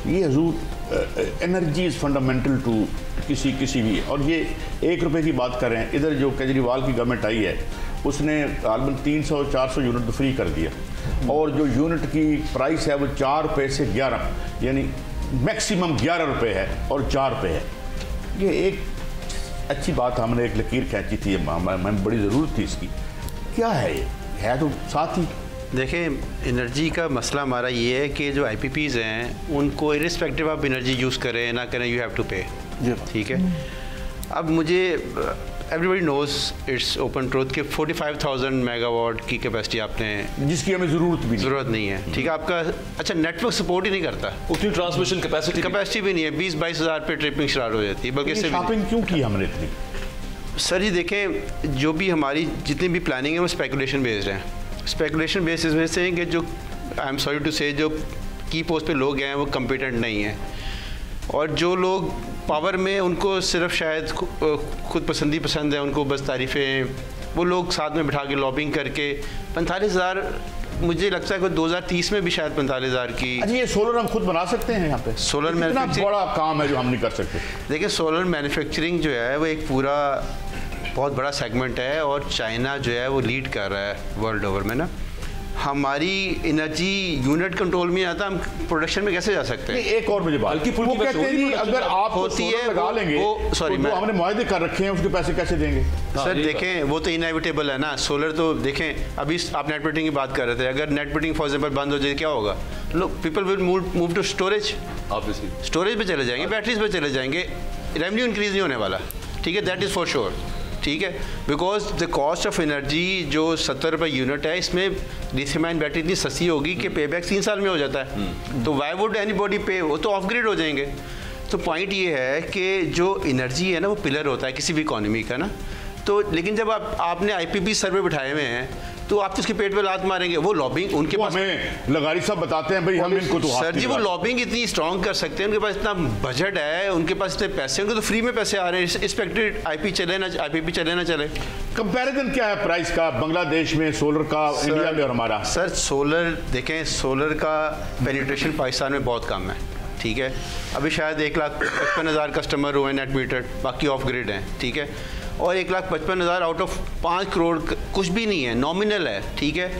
ये हजूर energy is fundamental to किसी भी, और ये 1 रुपये की बात कर रहे हैं। इधर जो केजरीवाल की गवर्नमेंट आई है उसने तकरीबन 300-400 यूनिट तो फ्री कर दिया, और जो यूनिट की प्राइस है वो 4 रुपये से 11, यानी मैक्सिमम 11 रुपये है और 4 रुपये है। ये एक अच्छी बात, हमने एक लकीर खींची थी, मैं बड़ी ज़रूरत थी इसकी। क्या है ये है तो साथ ही देखें, एनर्जी का मसला हमारा ये है कि जो IPPs हैं उनको इरिस्पेक्टिव आप एनर्जी यूज़ करें ना करें, यू हैव टू पे। ठीक है। अब मुझे everybody knows it's open truth कि 45,000 मेगावाट की कैपेसिटी आपने, जिसकी हमें ज़रूरत नहीं है। ठीक है, आपका अच्छा नेटवर्क सपोर्ट ही नहीं करता, उतनी ट्रांसमिशन कैपेसिटी भी नहीं है। 20-22 हज़ार पे ट्रिपिंग स्टार्ट हो जाती है, बल्कि शॉपिंग क्यों की हमने इतनी? सर जी देखें, जो भी हमारी जितनी भी प्लानिंग है वो स्पेकुलेशन बेस्ड है। स्पेकुलेशन बेस्ड इस वजह से कि जो आई एम सॉरी टू से जो की पोस्ट पे लोग हैं वो कम्पिटेंट नहीं हैं, और जो लोग पावर में उनको सिर्फ शायद खुद पसंदी पसंद है, उनको बस तारीफ़ें, वो लोग साथ में बिठा के लॉबिंग करके 45,000, मुझे लगता है कि 2030 में भी शायद 45,000 की। अच्छा, ये सोलर हम खुद बना सकते हैं यहाँ पे? सोलर मैन्युफैक्चरिंग बड़ा काम है जो हम नहीं कर सकते। देखिए, सोलर मैन्युफैक्चरिंग जो है वो एक पूरा बहुत बड़ा सेगमेंट है, और चाइना जो है वो लीड कर रहा है वर्ल्ड ओवर में ना। हमारी एनर्जी यूनिट कंट्रोल में आता, हम प्रोडक्शन में कैसे जा सकते हैं? एक और मुझे बात, वो कहते हैं जी अगर आप होती है लगा लेंगे तो हमने मुआहदे कर रखे हैं, उसके पैसे कैसे देंगे? सर देखें, वो तो इनएविटेबल है ना। सोलर तो देखें, अभी आप नेट मीटरिंग की बात कर रहे थे, अगर नेट मीटरिंग फॉर एग्जांपल बंद हो जाए क्या होगा? लोग people will move to storage, storage पे चले जाएंगे, बैटरीज पे चले जाएंगे, रेवेन्यू इंक्रीज नहीं होने वाला। ठीक है, दैट इज़ फॉर श्योर। ठीक है, because the cost of energy जो 70 रुपये यूनिट है, इसमें लिथियम आयन बैटरी इतनी सस्ती होगी कि पे बैक 3 साल में हो जाता है। तो वाई वुड एनीबॉडी पे? वो तो ऑफ ग्रिड हो जाएंगे। तो पॉइंट ये है कि जो एनर्जी है ना वो पिलर होता है किसी भी इकॉनमी का ना। तो लेकिन जब आपने IPP सर्वे बिठाए हुए हैं तो आप तो उसके पेट पे लात मारेंगे। वो लॉबिंग उनके पास, हमें लगारी सब बताते हैं भाई हम इनको तो सर जी वो लॉबिंग इतनी स्ट्रॉन्ग कर सकते हैं, उनके पास इतना बजट है, उनके पास इतने पैसे, उनको तो फ्री में पैसे आ रहे हैं, एक्सपेक्टेड IPP चले ना चले। कंपैरिजन क्या है प्राइस का बांग्लादेश में सोलर का, इंडिया में और हमारा? सर सोलर देखें, सोलर का पेनिट्रेशन पाकिस्तान में बहुत कम है। ठीक है, अभी शायद 1,55,000 कस्टमर हुए नेट मीटर, बाकी ऑफ ग्रिड हैं। ठीक है, और 1,55,000 आउट ऑफ 5 करोड़ कुछ भी नहीं है, नॉमिनल है। ठीक है,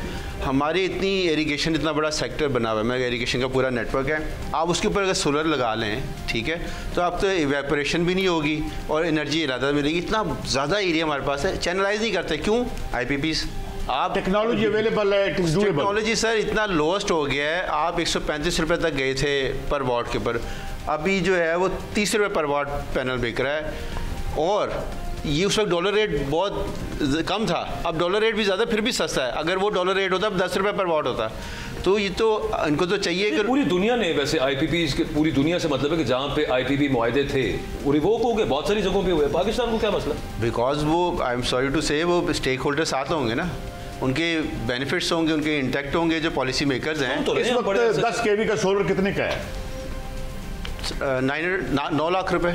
हमारी इतनी इरिगेशन, इतना बड़ा सेक्टर बना हुआ है, मेगा इरिगेशन का पूरा नेटवर्क है। आप उसके ऊपर अगर सोलर लगा लें, ठीक है, तो आप तो इवेपोरेशन भी नहीं होगी और एनर्जी ज़्यादा मिलेगी। इतना ज़्यादा एरिया हमारे पास है, चैनलाइज नहीं करते। क्यों? IPPs आप टेक्नोलॉजी अवेलेबल है, टेक्नोलॉजी सर इतना लोएस्ट हो गया है। आप 135 रुपये तक गए थे पर वाट के ऊपर, अभी जो है वो 30 रुपये पर वाट पैनल बिक रहा है। और ये उस वक्त डॉलर रेट बहुत कम था, अब डॉलर रेट भी ज़्यादा, फिर भी सस्ता है। अगर वो डॉलर रेट होता अब 10 रुपये पर वाट होता। तो ये तो इनको तो चाहिए कि पूरी दुनिया ने वैसे IPPs के, पूरी दुनिया से मतलब है कि जहाँ पे IPP मुआहदे थे वो रिवोक हो गए, बहुत सारी जगहों पे हुए। पाकिस्तान को क्या मसला? बिकॉज वो आई एम सॉरी टू से वो स्टेक होल्डर साथ होंगे ना, उनके बेनिफिट्स होंगे, उनके इंटैक्ट होंगे जो पॉलिसी मेकर्स हैं। तो इस वक्त 10 kV का सोलर कितने का है? 9 लाख रुपए,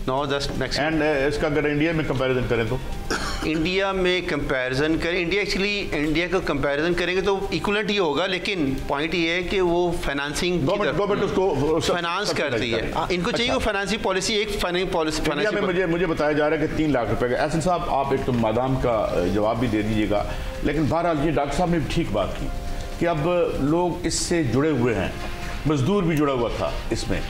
9-10 मैक्सिमम। एंड इसका अगर इंडिया में कंपैरिजन करें तो? इंडिया में कंपैरिजन करें, इंडिया का कंपैरिजन करेंगे तो इक्वलेंट ही होगा, लेकिन पॉइंट ये है कि वो फाइनेंसिंग गवर्नमेंट उसको फाइनेंस करती है। इनको चाहिए वो फाइनेंसिंग पॉलिसी, एक फाइनेंसिंग पॉलिसी। मुझे बताया जा रहा है कि 3 लाख रुपए का। एहसन साहब आप एक तो मादाम का जवाब भी दे दीजिएगा, लेकिन बहरहाल ये डॉक्टर साहब ने भी ठीक बात की कि अब लोग इससे जुड़े हुए हैं, मजदूर भी जुड़ा हुआ था इसमें।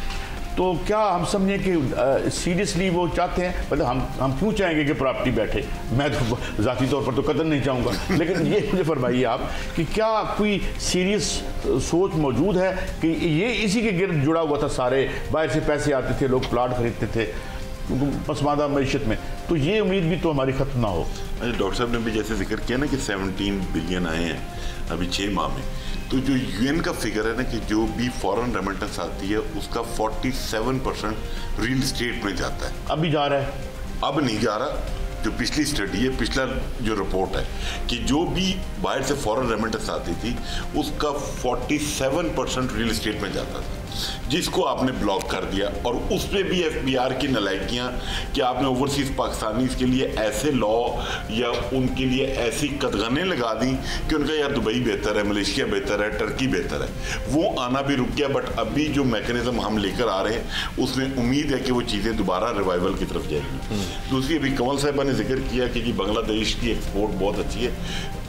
तो क्या हम समझें कि सीरियसली वो चाहते हैं? मतलब हम क्यों चाहेंगे कि प्रॉपर्टी बैठे? मैं तो ज़ाती तौर पर तो कदर नहीं चाहूँगा, लेकिन ये मुझे फरमाइए आप कि क्या कोई सीरियस सोच मौजूद है कि ये इसी के गिर्द जुड़ा हुआ था? सारे बाहर से पैसे आते थे, लोग प्लाट खरीदते थे पसमानदा मईशत में, तो ये उम्मीद भी तो हमारी ख़त्म ना हो। डॉक्टर साहब ने भी जैसे जिक्र किया ना कि 17 बिलियन आए हैं अभी 6 माह में, तो जो UN का फिगर है ना कि जो भी फॉरेन रेमिटेंस आती है उसका 47% रियल स्टेट में जाता है। अभी जा रहा है? अब नहीं जा रहा। जो पिछली स्टडी है, पिछला जो रिपोर्ट है कि जो भी बाहर से फॉरेन रेमिटेंस आती थी उसका 47% रियल स्टेट में जाता था। जिसको आपने ब्लॉक कर दिया, और उस पर भी FBR की नलायकियाँ कि आपने ओवरसीज पाकिस्तानीज के लिए ऐसे लॉ या उनके लिए ऐसी कदगनें लगा दी कि उनका यार दुबई बेहतर है, मलेशिया बेहतर है, टर्की बेहतर है, वो आना भी रुक गया। बट अभी जो मैकेनिज्म हम लेकर आ रहे हैं उसमें उम्मीद है कि वो चीज़ें दोबारा रिवाइवल की तरफ जाएगी। दूसरी, अभी कंवल साहिबा ने जिक्र किया कि जी बांग्लादेश की एक्सपोर्ट बहुत अच्छी है।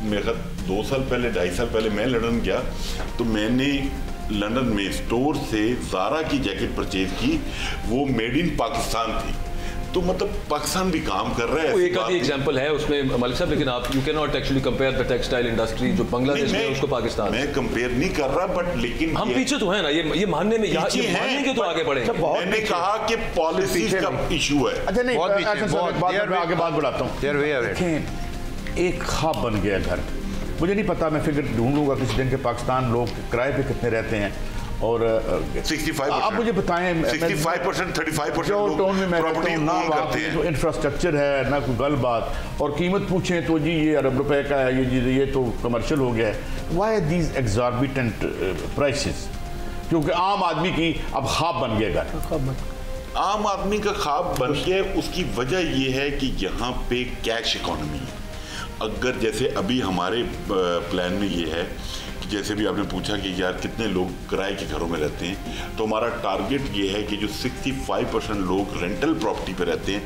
मेरे ख्याल 2 साल पहले 2.5 साल पहले मैं लंदन गया तो मैंने लंदन में स्टोर से ज़ारा की जैकेट परचेज की, वो मेड इन पाकिस्तान थी। तो मतलब पाकिस्तान भी काम कर रहा है। एक आधी एग्जांपल है उसमें मलिक साहब, लेकिन आप you can not actually compare the textile industry जो बांग्लादेश में उसको पाकिस्तान। मैं कंपेयर नहीं कर रहा, बट लेकिन हम पीछे तो है ना, ये मानने में मानने के तो आगे बढ़े। मैंने कहा कि पॉलिसी का इशू है। अच्छा नहीं, आगे बात बढ़ाता हूँ। एक ख्वाब बन गया घर, मुझे नहीं पता, मैं फिगर ढूंढूंगा किसी दिन के पाकिस्तान लोग किराए पे कितने रहते हैं, और 65%। आप मुझे बताएं 65%, 35% जो टाउन में मैं प्रॉपर्टी ना वहाँ पे जो इंफ्रास्ट्रक्चर है ना कोई गल बात, और कीमत पूछें तो जी ये अरब रुपए का है, ये तो कमर्शियल हो गया है। Why these exorbitant prices? क्योंकि आम आदमी की अब ख्वाब बन गया घर, आम आदमी का ख्वाब बन गया। उसकी वजह यह है कि यहाँ पे कैश इकोनॉमी है। अगर जैसे अभी हमारे प्लान में ये है कि जैसे भी आपने पूछा कि यार कितने लोग किराए के घरों में रहते हैं, तो हमारा टारगेट ये है कि जो 65% लोग रेंटल प्रॉपर्टी पे रहते हैं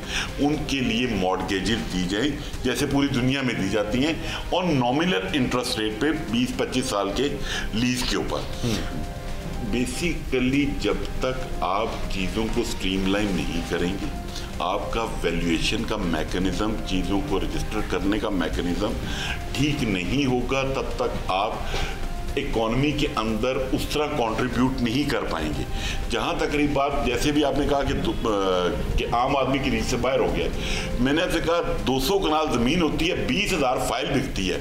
उनके लिए मॉर्गेजेस दी जाए जैसे पूरी दुनिया में दी जाती हैं, और नॉमिनल इंटरेस्ट रेट पे 20-25 साल के लीज के ऊपर। बेसिकली जब तक आप चीज़ों को स्ट्रीमलाइन नहीं करेंगे, आपका वैल्यूएशन का मैकेनिज्म, चीज़ों को रजिस्टर करने का मैकेनिज्म ठीक नहीं होगा, तब तक आप इकॉनमी के अंदर उस तरह कंट्रीब्यूट नहीं कर पाएंगे। जहाँ तक रही बात, जैसे भी आपने कहा कि आम आदमी की रीच से बाहर हो गया, मैंने आपसे कहा 200 कनाल ज़मीन होती है, 20,000 फाइल बिकती है।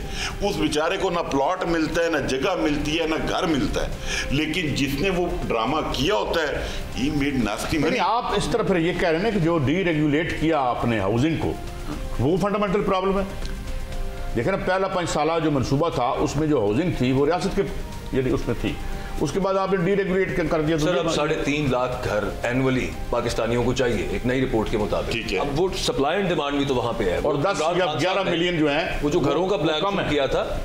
उस बेचारे को ना प्लॉट मिलता है, ना जगह मिलती है, ना घर मिलता है, लेकिन जिसने वो ड्रामा किया होता है ही मेड नास्टी मनी। आप इस तरफ ये कह रहे हैं ना कि जो डीरेगुलेट किया आपने हाउसिंग को, वो फंडामेंटल प्रॉब्लम है। देखें ना, पहला 5 साल जो मनसूबा था उसमें जो हाउसिंग थी वो रियासत के यानी उसमें थी, उसके बाद आपने डीरेगुलेट कर दिया। सर अब 3.5 लाख घर एनुअली पाकिस्तानियों को चाहिए एक नई रिपोर्ट के मुताबिक। ठीक है। अब वो सप्लाई एंड डिमांड भी तो वहाँ पे है, और 10 या 11 मिलियन जो है वो जो घरों का प्लान किया था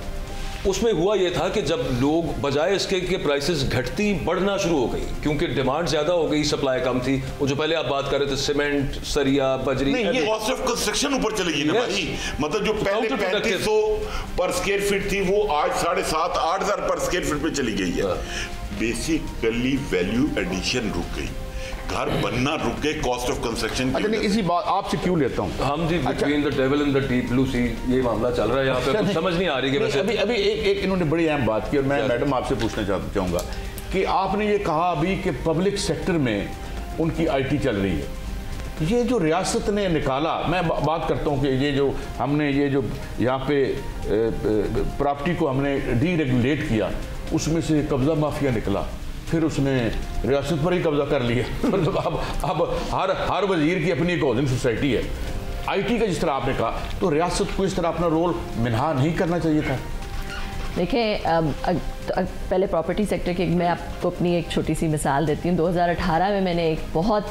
उसमें हुआ ये था कि जब लोग बजाय इसके कि प्राइसेस घटती बढ़ना शुरू हो गई, क्योंकि डिमांड ज्यादा हो गई, सप्लाई कम थी। वो जो पहले आप बात कर रहे थे सीमेंट, सरिया, बजरी, ये कॉस्ट ऑफ कंस्ट्रक्शन ऊपर चलेगी ना भाई। मतलब जो पहले 3500 पर स्क्वायर फीट थी वो आज 7,500-8,000 पर स्क्वायर फीट पे चली गई है। बेसिकली वैल्यू एडिशन रुक गई, घर बनना रुक गए, कॉस्ट ऑफ कंस्ट्रक्शन। अच्छा नहीं, इसी बात आपसे क्यों लेता हूँ हम जी, between the devil and the deep blue sea ये मामला चल रहा है यहाँ पे, कुछ समझ नहीं आ रही कि वैसे अभी एक इन्होंने बड़ी अहम बात की, और मैं मैडम आपसे पूछना चाहूँगा कि आपने ये कहा अभी कि पब्लिक सेक्टर में उनकी IT चल रही है। ये जो रियासत ने निकाला, मैं बात करता हूँ कि ये जो हमने ये जो यहाँ पे प्रॉपर्टी को हमने डीरेगुलेट किया, उसमें से कब्जा माफिया निकला, फिर उसने रियासत पर ही कब्जा कर लिया। मतलब अब हर वजीर की अपनी एक हाउसिंग सोसाइटी है। IT का जिस तरह आपने कहा, तो रियासत को इस तरह अपना रोल मिनहा नहीं करना चाहिए था। देखिए पहले प्रॉपर्टी सेक्टर की मैं आपको अपनी एक छोटी सी मिसाल देती हूँ। 2018 में मैंने एक बहुत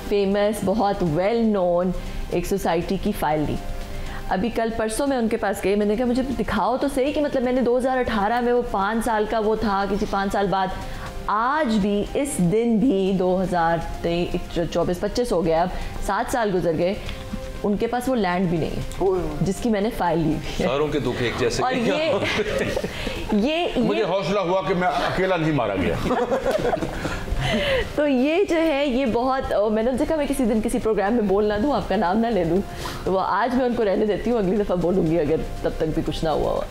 फेमस, बहुत वेल नोन एक सोसाइटी की फाइल ली। अभी कल परसों मैं उनके पास गई, मैंने कहा मुझे दिखाओ तो सही कि मतलब मैंने 2018 में वो 5 साल का वो था कि 5 साल बाद आज भी इस दिन भी 2024-25 हो गया, अब 7 साल गुजर गए, उनके पास वो लैंड भी नहीं है जिसकी मैंने फाइल ली है। सारों के दुख एक जैसे। और ये मुझे हौसला हुआ कि मैं अकेला नहीं मारा गया। तो ये जो है ये बहुत, मैंने उनसे कहा मैं किसी दिन किसी प्रोग्राम में बोल ना दूँ, आपका नाम ना ले दूँ, तो वो आज मैं उनको रहने देती हूँ, अगली दफ़ा बोलूँगी अगर तब तक भी कुछ ना हुआ।